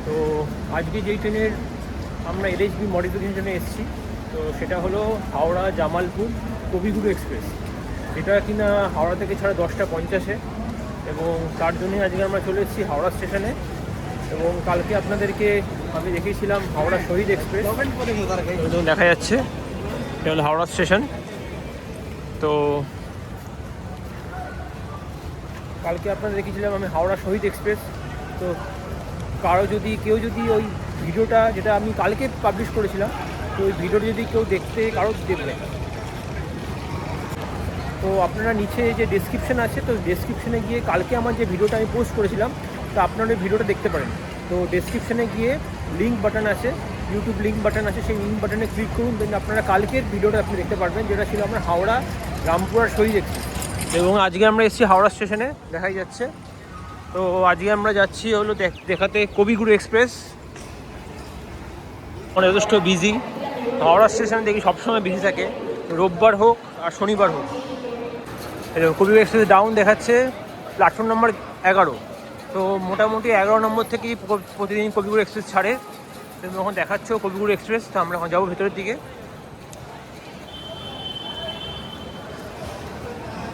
তো আজকে যেই ট্রেনের আমরা এলএইচবি মডিফিকেশনে এসেছি, তো সেটা হলো হাওড়া জামালপুর কবিগুরু এক্সপ্রেস। এটা কিনা হাওড়া থেকে ছাড়া 10:50-এ, এবং তার জন্যই আজকে আমরা চলে এসেছি হাওড়া স্টেশনে। এবং কালকে আপনাদেরকে আমি দেখিয়েছিলাম হাওড়া শহীদ এক্সপ্রেস, দেখা যাচ্ছে এটা হলো হাওড়া স্টেশন। তো কালকে আপনাদের দেখিয়েছিলাম আমি হাওড়া শহীদ এক্সপ্রেস। তো কেউ যদি ওই ভিডিওটা যেটা আমি কালকে পাবলিশ করেছিলাম, তো ওই ভিডিওটা যদি কেউ কারো দেখবে, তো আপনারা নিচে যে ডেসক্রিপশান আছে, তো ডেসক্রিপশানে গিয়ে কালকে আমার যে ভিডিওটা আমি পোস্ট করেছিলাম, তো আপনারা ওই ভিডিওটা দেখতে পারেন। তো ডেসক্রিপশানে গিয়ে লিঙ্ক বাটন আছে, ইউটিউব লিঙ্ক বাটন আছে, সেই লিঙ্ক বাটনে ক্লিক করুন, দেন আপনারা কালকের ভিডিওটা আপনি দেখতে পারবেন, যেটা ছিল আমরা হাওড়া রামপুরহাট শহীদ এক্সপ্রেস। এবং আজকে আমরা এসেছি হাওড়া স্টেশনে, দেখাই যাচ্ছে। তো আজকে আমরা যাচ্ছি হলো দেখাতে কবিগুরু এক্সপ্রেস। যথেষ্ট বিজি হাওড়া স্টেশন, দেখি সবসময় বিজি থাকে, রোববার হোক আর শনিবার হোক। কবিগুরু এক্সপ্রেস ডাউন দেখাচ্ছে প্ল্যাটফর্ম নম্বর 11। তো মোটামুটি 11 নম্বর থেকেই প্রতিদিন কবিগুরু এক্সপ্রেস ছাড়ে। তখন দেখাচ্ছ কবিগুরু এক্সপ্রেস। তো আমরা এখন যাবো ভেতরের দিকে।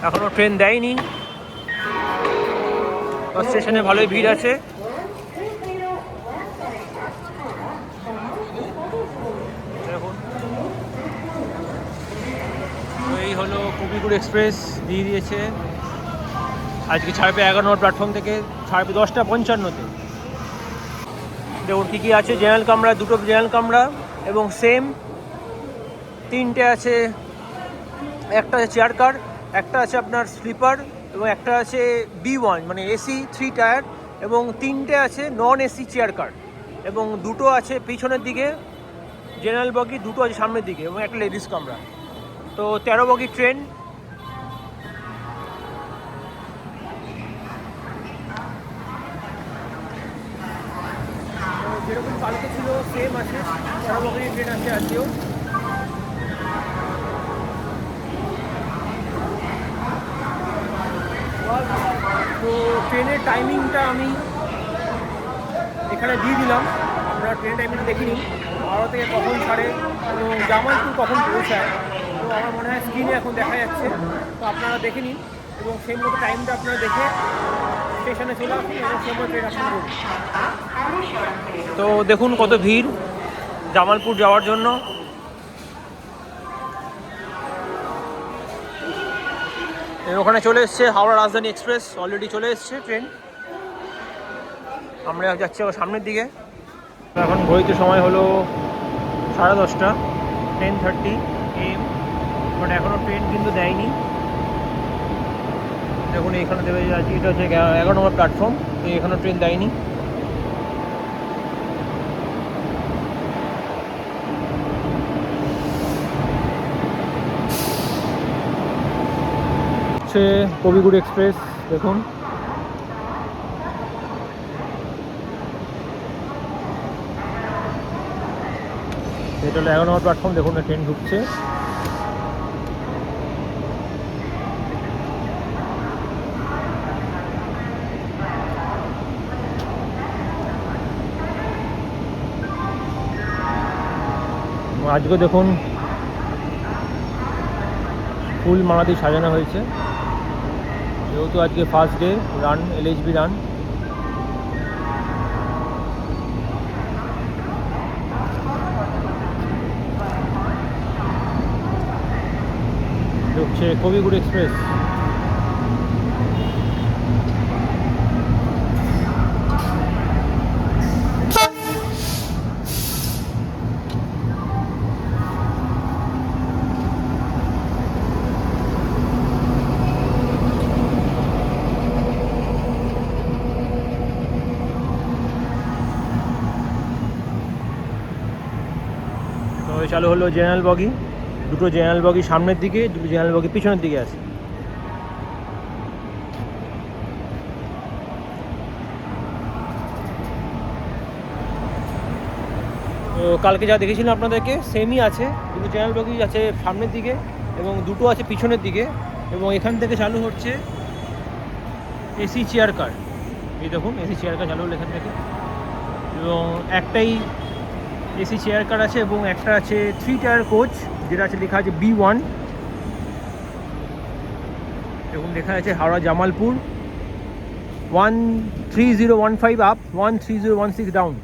এখনও ট্রেন দেয়নি, স্টেশনে ভালোই ভিড় আছে। দেখুন, এই হলো কবিগুরু এক্সপ্রেস দিয়ে দিয়েছে। আজকে ছাড়বে 11 নম্বর প্ল্যাটফর্ম থেকে, ছাড়বে 10:55-তে। দেখুন কী কী আছে। জেনারেল কামরা, দুটো জেনারেল কামরা, এবং সেম 3টে আছে। একটা আছে চেয়ার কার, একটা আছে আপনার স্লিপার, এবং একটা আছে B1 মানে AC 3 টায়ার, এবং 3টে আছে নন AC চেয়ার কার, এবং দুটো আছে পিছনের দিকে জেনারেল বগি, দুটো আছে সামনের দিকে, এবং একটা লেডিস কামরা। তো 13 বগি ট্রেন। যেরকম কালকে ছিল সেম আছে, 13 বগি ট্রেন আছে আজকেও। তো ট্রেনের টাইমিংটা আমি এখানে দিয়ে দিলাম, আপনারা ট্রেন টাইমিংটা দেখে নিন, হাওড়া থেকে কখন ছাড়ে এবং জামালপুর কখন পৌঁছায়। তো আমার মনে হয় স্ক্রিনে এখন দেখা যাচ্ছে, তো আপনারা দেখে নিন এবং সেই মতো টাইমটা আপনারা দেখে স্টেশনে চলে আসুন এবং সেই মতো ট্রেন আসুন। তো দেখুন কত ভিড় জামালপুর যাওয়ার জন্য। ওখানে চলে এসছে হাওড়া রাজধানী এক্সপ্রেস, অলরেডি চলে এসছে ট্রেন। আমরা যাচ্ছি আবার সামনের দিকে। এখন ঘড়িতে সময় হলো 10:30, 10:30 AM, বাট এখনও ট্রেন কিন্তু দেয়নি। দেখুন এখানে দেবে যাচ্ছি, এটা হচ্ছে 11 নম্বর প্ল্যাটফর্ম, এখানেও ট্রেন দেয়নি। হচ্ছে কবিগুরু এক্সপ্রেস। দেখুন এটা হলো 11 নম্বর প্ল্যাটফর্ম। দেখুন ট্রেন ঢুকছে। আজকে দেখুন ফুল মালা দিয়ে সাজানো হয়েছে, যেহেতু আজকে first day run, LHB run. ঢুকছে কবিগুরু এক্সপ্রেস। চালু হলো জেনারেল বগি, দুটো জেনারেল বগি সামনের দিকে, দুটো জেনারেল বগি পিছনের দিকে আছে। তো কালকে যা দেখেছিলাম আপনাদেরকে সেমই আছে, দুটো জেনারেল বগি আছে সামনের দিকে এবং দুটো আছে পিছনের দিকে, এবং এখান থেকে চালু হচ্ছে এসি চেয়ার কার। এই দেখুন এসি চেয়ার কার চালু হলো এখান থেকে। এবং একটাই এসি চেয়ার কার আছে এবং একটা আছে 3 টায়ার কোচ, যেটা আছে লেখা আছে B1 এবং লেখা আছে হাওড়া জামালপুর 13015 আপ 13016 ডাউন।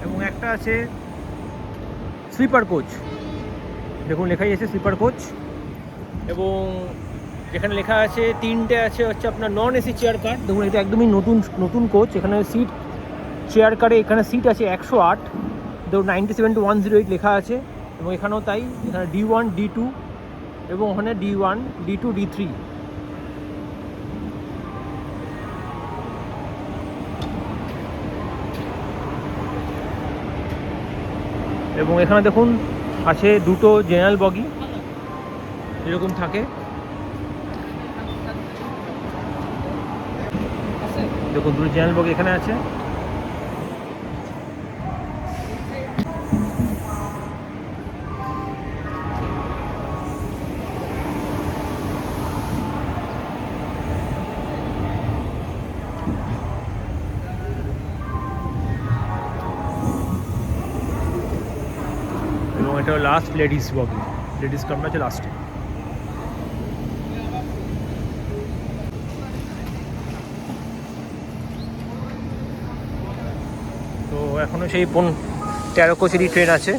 এবং একটা আছে স্লিপার কোচ, দেখুন লেখাই আছে স্লিপার কোচ। এবং এখানে লেখা আছে 3টে আছে হচ্ছে আপনার নন এসি চেয়ার কার। দেখুন এটা একদমই নতুন কোচ। এখানে সিট চেয়ার কারে এখানে সিট আছে 108, দেখুন 97 to 108 লেখা আছে। এবং এখানেও তাই, এখানে D1 D2 এবং ওখানে D1 D2 D3। এবং এখানে দেখুন আছে দুটো জেনারেল বগি, এরকম থাকে। দেখুন দুটো জেনারেল বগি এখানে আছে। এবং এটা লাস্ট লেডিস বগি, লেডিস কামরা আছে লাস্টে। তো এখনও সেই 13 কোচেরই ট্রেন আছে।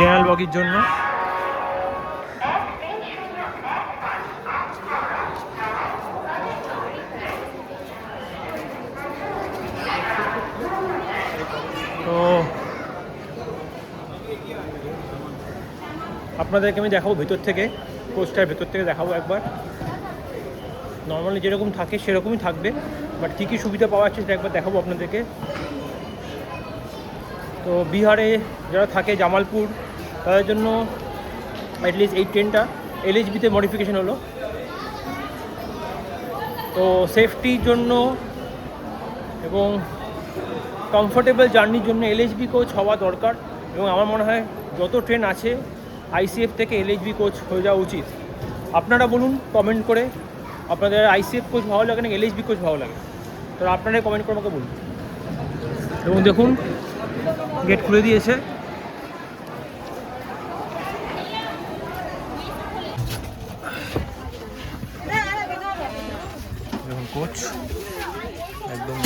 জেনারেল বগির জন্য তো আপনাদেরকে আমি দেখাবো ভেতর থেকে, কোচটার ভেতর থেকে দেখাবো একবার। নর্মালি যেরকম থাকে সেরকমই থাকবে, বাট কী কী সুবিধা পাওয়া যাচ্ছে সেটা একবার দেখাবো আপনাদেরকে। তো বিহারে যারা থাকে জামালপুর, তাদের জন্য অ্যাটলিস্ট এই ট্রেনটা LHB-তে মডিফিকেশন হলো। তো সেফটির জন্য এবং কমফোর্টেবল জার্নির জন্য LHB কোচ হওয়া দরকার। এবং আমার মনে হয় যত ট্রেন আছে ICF থেকে LHB কোচ হয়ে যাওয়া উচিত। আপনারা বলুন কমেন্ট করে আপনাদের ICF কোচ ভালো লাগে না LHB কোচ ভালো লাগে, তো আপনারাই কমেন্ট করে আমাকে বলুন। এবং দেখুন গেট খুলে দিয়েছে। দেখুন কোচ একদম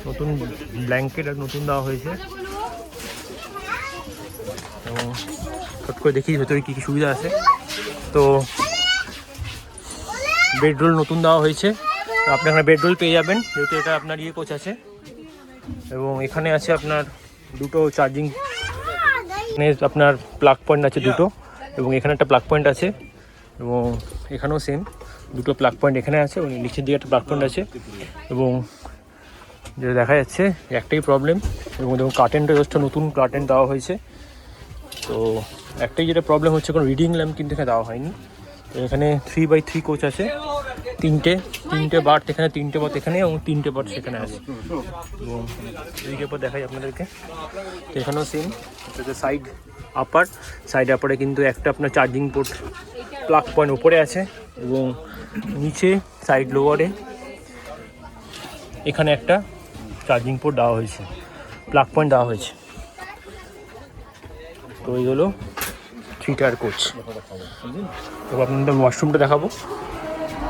নতুন ব্ল্যাঙ্কেট আর নতুন দেওয়া হয়েছে। এবং ছোট করে দেখি ভেতরে কী কী সুবিধা আছে। তো বেডরোল নতুন দেওয়া হয়েছে, তো আপনি এখানে বেডরোল পেয়ে যাবেন, যেহেতু এটা আপনার কোচ আছে। এবং এখানে আছে আপনার দুটো চার্জিং, আপনার প্লাগ পয়েন্ট আছে দুটো, এবং এখানে একটা প্লাগ পয়েন্ট আছে। এবং এখানেও সেম দুটো প্লাগ পয়েন্ট এখানে আছে, এবং নিচের দিকে একটা প্লাগ পয়েন্ট আছে। এবং যেটা দেখা যাচ্ছে একটাই প্রবলেম, এবং দেখুন কার্টেনটা জাস্ট নতুন কার্টেন দেওয়া হয়েছে। তো একটাই যেটা প্রবলেম হচ্ছে, কোনো রিডিং ল্যাম্প কিন্তু এখানে দেওয়া হয়নি। তো এখানে 3x3 কোচ আছে, তিনটে বার্থ এখানে, 3টে বার্থ এখানে এবং 3টে বার্থ সেখানে আছে। এবং এদিকে পর দেখাই আপনাদেরকে, তো এখানেও সেম, এটা সাইড আপারে কিন্তু একটা আপনার চার্জিং পোর্ট প্লাগ পয়েন্ট উপরে আছে, এবং নিচে সাইড লোয়ারে এখানে একটা চার্জিং পোর্ট দেওয়া হয়েছে, প্লাগ পয়েন্ট দেওয়া হয়েছে। তো এই হলো 3 টায়ার কোচ। তো আপনাদের ওয়াশরুমটা দেখাবো।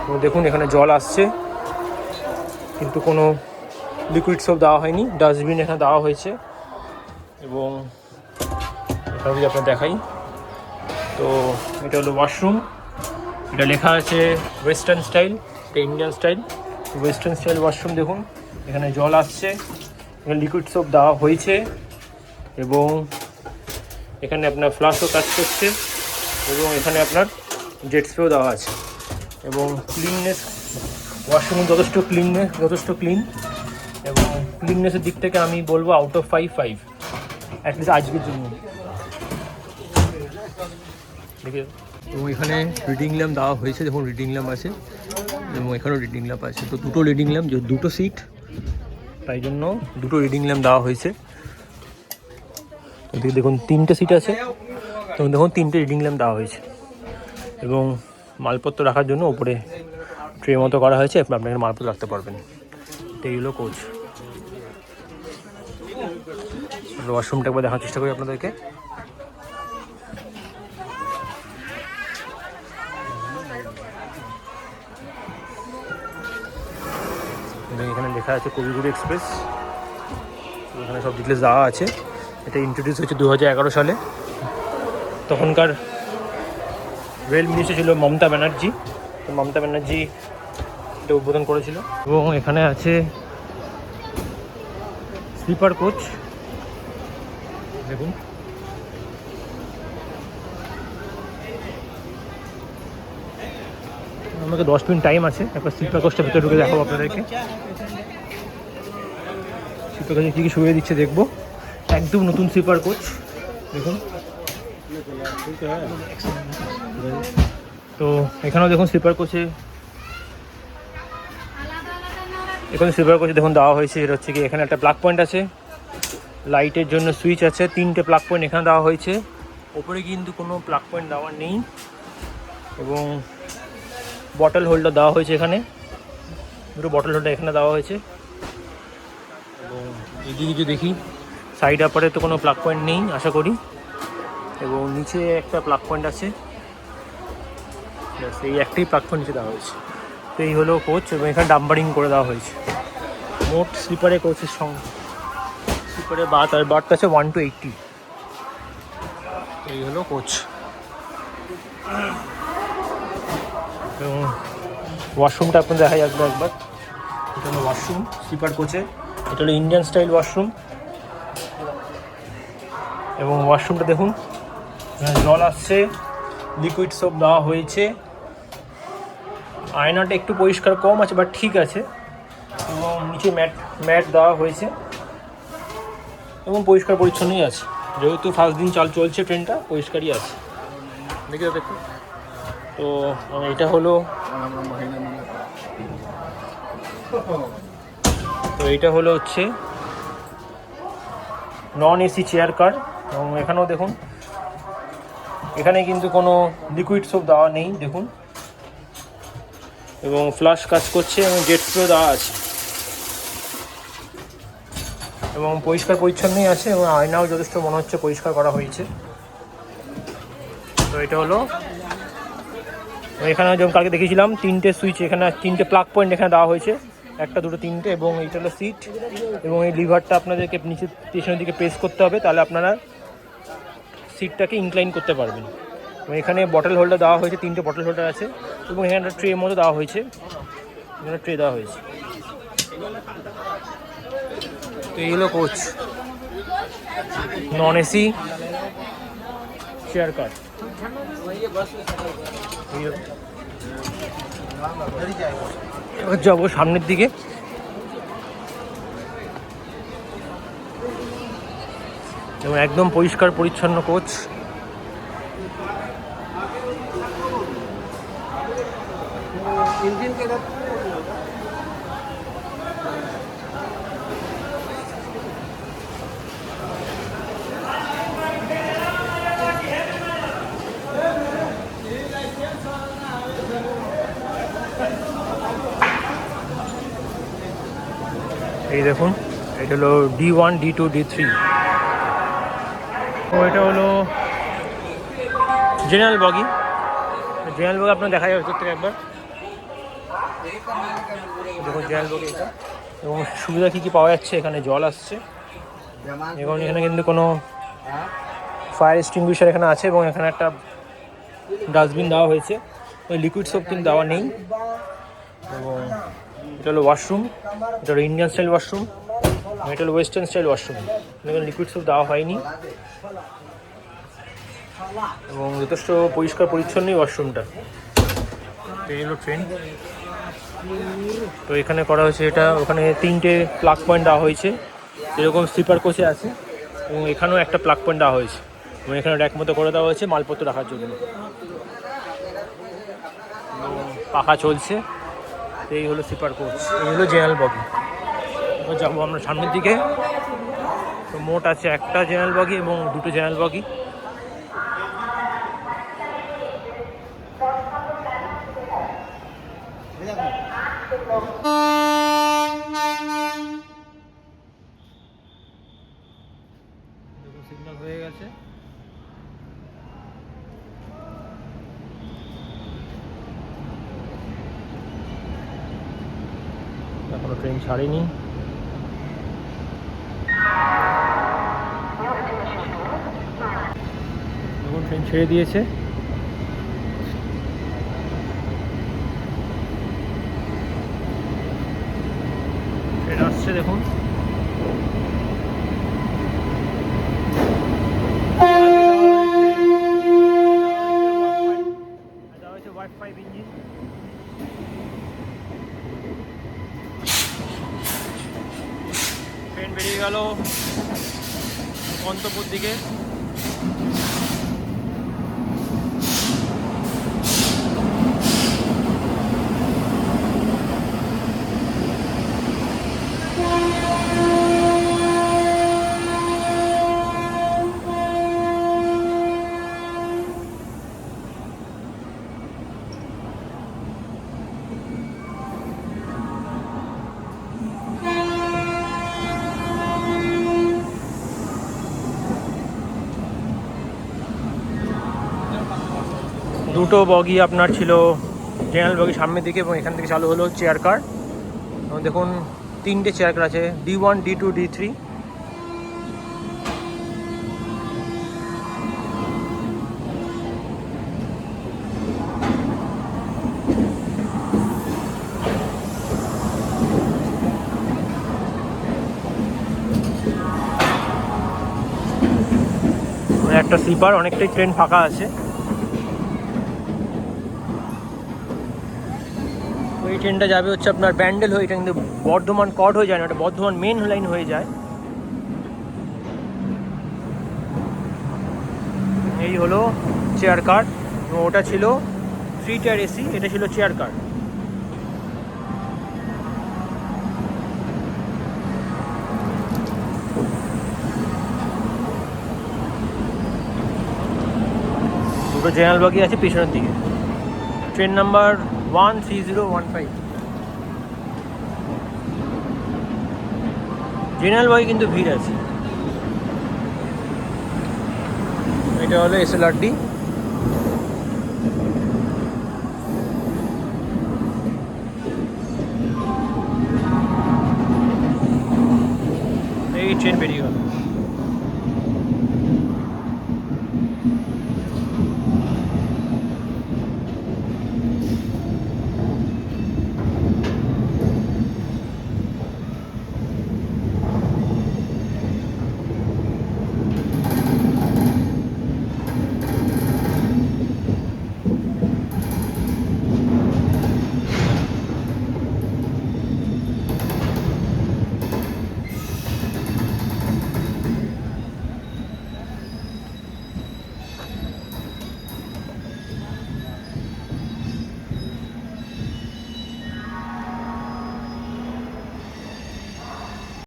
তো দেখুন এখানে জল আসছে, কিন্তু কোনো লিকুইড সব দেওয়া হয়নি, ডাস্টবিন এখানে দেওয়া হয়েছে। এবং এটা যদি আপনার দেখাই, তো এটা হলো ওয়াশরুম। এটা লেখা আছে ওয়েস্টার্ন স্টাইল, এটা Indian style. Western style washroom. দেখুন এখানে জল আসছে, এখানে লিকুইড সোপ দেওয়া হয়েছে, এবং এখানে আপনার ফ্লাশও কাজ করছে, এবং এখানে আপনার জেট স্প্রেও দেওয়া আছে। এবং ক্লিননেস, ওয়াশরুম যথেষ্ট ক্লিন, এবং ক্লিননেসের দিক থেকে আমি বলবো আউট অফ 5। অ্যাটলিস্ট আজকের জন্য। দেখে এবং এখানে রিডিং ল্যাম্প দেওয়া হয়েছে, দেখুন রিডিং ল্যাম্প আছে এবং এখানেও রিডিং ল্যাম্প আছে। তো দুটো রিডিং ল্যাম্প, যে দুটো সিট, তাই জন্য দুটো রিডিং ল্যাম্প দেওয়া হয়েছে। তো দেখুন 3টে সিট আছে, তো দেখুন 3টে রিডিং ল্যাম্প দেওয়া হয়েছে এবং মালপত্র রাখার জন্য ওপরে ট্রে মতো করা হয়েছে, আপনারা মালপত্র রাখতে পারবেন। এটাই হলো কোচ। ওয়াশরুমটা একবার দেখার চেষ্টা করি আপনাদেরকে। এখানে লেখা আছে কবিগুরু এক্সপ্রেস, এখানে সব ডিটেলস দেওয়া আছে। এটা ইন্ট্রোডিউস হয়েছে 2011 সালে। তখনকার রেল মিনিস্টার ছিল মমতা ব্যানার্জি। তো মমতা ব্যানার্জি এটা উদ্বোধন করেছিল। এবং এখানে আছে স্লিপার কোচ, দেখুন আমাকে 10 মিনিট টাইম আছে, একবার স্লিপার কোচটা ভিতরে ঢুকে দেখাবো আপনাদেরকে। স্লিপার কোচে কী কী সুবিধা দিচ্ছে দেখবো। একদম নতুন স্লিপার কোচ, দেখুন। তো এখানেও দেখুন স্লিপার কোচে, এখানে স্লিপার কোচে দেখুন দেওয়া হয়েছে। এটা হচ্ছে কি, এখানে একটা প্লাগ পয়েন্ট আছে, লাইটের জন্য সুইচ আছে, 3টে প্লাগ পয়েন্ট এখানে দেওয়া হয়েছে। ওপরে কিন্তু কোনো প্লাগ পয়েন্ট দেওয়া নেই। এবং বটল হোল্ডার দেওয়া হয়েছে, এখানে দুটো বটল হোল্ডার এখানে দেওয়া হয়েছে। এবং এদিকে যদি দেখি, সাইড আপারে তো কোনো প্লাগ পয়েন্ট নেই আশা করি, এবং নিচে একটা প্লাগ পয়েন্ট আছে, এই একটাই প্লাগ পয়েন্ট নিচে দেওয়া হয়েছে। তো এই হলো কোচ, এবং এখানে ডাম্বারিং করে দেওয়া হয়েছে। মোট স্লিপারে কোচের সঙ্গে স্লিপারে বার্থ আছে 1 to 80। এই হলো কোচ। এবং ওয়াশরুমটা আপনার দেখা যাবে একবার। এটা হলো ওয়াশরুম স্লিপার কোচে, এটা হলো ইন্ডিয়ান স্টাইল ওয়াশরুম। এবং ওয়াশরুমটা দেখুন, জল আসছে, লিকুইড সোপ দেওয়া হয়েছে। আয়নাটা একটু পরিষ্কার কম আছে, বাট ঠিক আছে। এবং নিচে ম্যাট দেওয়া হয়েছে এবং পরিষ্কার পরিচ্ছন্নই আছে, যেহেতু ফার্স্ট দিন চলছে ট্রেনটা, পরিষ্কারই আছে। দেখি দেখো। তো এটা হলো, হচ্ছে নন এসি চেয়ার কার। এবং এখানেও দেখুন, এখানে কিন্তু কোনো লিকুইড সোপ দেওয়া নেই, দেখুন। এবং ফ্লাশ কাজ করছে এবং জেট স্প্রে দেওয়া আছে এবং পরিষ্কার পরিচ্ছন্নই আছে, এবং আয়নাও যথেষ্ট মনে হচ্ছে পরিষ্কার করা হয়েছে। তো এটা হলো, এখানে যেমন কালকে দেখেছিলাম 3টে সুইচ, এখানে 3টে প্লাগ পয়েন্ট এখানে দেওয়া হয়েছে, 1, 2, 3টে। এবং এইটা হলো সিট, এবং এই লিভারটা আপনাদেরকে নিচে পেছনের দিকে প্রেস করতে হবে, তাহলে আপনারা সিটটাকে ইনক্লাইন করতে পারবেন। এবং এখানে বটল হোল্ডার দেওয়া হয়েছে, 3টে বটল হোল্ডার আছে, এবং এখানে একটা ট্রে মতো দেওয়া হয়েছে, এখানে ট্রে দেওয়া হয়েছে। তো এই হলো coach, non AC chair car. এবার যাবো সামনের দিকে। এবং একদম পরিষ্কার পরিচ্ছন্ন কোচ। এই দেখুন, এটা হলো D1, D2, D3। তো এটা হলো জেনারেল বগি। জেনারেল বগি আপনার দেখা যাবে ভিতর থেকে একবার, দেখুন জেনারেল বগি এটা। এবং সুবিধা কী কী পাওয়া যাচ্ছে, এখানে জল আসছে, এবং এখানে কিন্তু কোনো ফায়ার এক্সটিংগুইশার এখানে আছে, এবং এখানে একটা ডাস্টবিন দেওয়া হয়েছে। ওই লিকুইড সোপ কিন্তু দেওয়া নেই। এবং এটা হলো ওয়াশরুম, এটা হলো ইন্ডিয়ান স্টাইল ওয়াশরুম, এটা হলো ওয়েস্টার্ন স্টাইল ওয়াশরুম। এখানে লিকুইড সোপ দেওয়া হয়নি, এবং যথেষ্ট পরিষ্কার পরিচ্ছন্নই ওয়াশরুমটা। এই হলো ট্রেন। তো এখানে করা হয়েছে এটা, ওখানে 3টে প্লাগ পয়েন্ট দেওয়া হয়েছে, এরকম স্লিপার কোচে আছে। এবং এখানেও একটা প্লাগ পয়েন্ট দেওয়া হয়েছে এবং এখানে র্যাক মতো করে দেওয়া হয়েছে মালপত্র রাখার জন্য। পাখা চলছে। এই হলো স্লিপার কোচ, এই হলো জেনারেল বগি। এবার যাবো আমরা সামনের দিকে। তো মোট আছে একটা জেনারেল বগি এবং দুটো জেনারেল বগি। সিগন্যাল হয়ে গেছে। এখনো ট্রেন ছাড়েনি। এখন ট্রেন ছেড়ে দিয়েছে। ট্রেন আসছে দেখুন। ইঞ্জিন ট্রেন বেরিয়ে গেল গন্তব্যর দিকে। দুটো বগি আপনার ছিল জেনারেল বগি সামনের দিকে এবং এখান থেকে চালু হলো চেয়ার কার। এবং দেখুন তিনটে চেয়ার কার আছে, D1, D2, D3। একটা স্লিপার, অনেকটাই ট্রেন ফাঁকা আছে। এই ট্রেনটা যাবে হচ্ছে আপনার ব্যান্ডেল হয়ে, এটা কিন্তু বর্ধমান কট হয়ে যায় না, এটা বর্ধমান মেন লাইন হয়ে যায়। এই হলো চেয়ার কার এবং ওটা ছিল 3 টায়ার AC, এটা ছিল চেয়ার কার। দুটো জেনারেল বগি আছে পিছনের দিকে। Train number 13015। জেনারেল বগি কিন্তু ভিড় আছে। এটা হলো SLRD। এই ট্রেন বেরিয়ে গেল।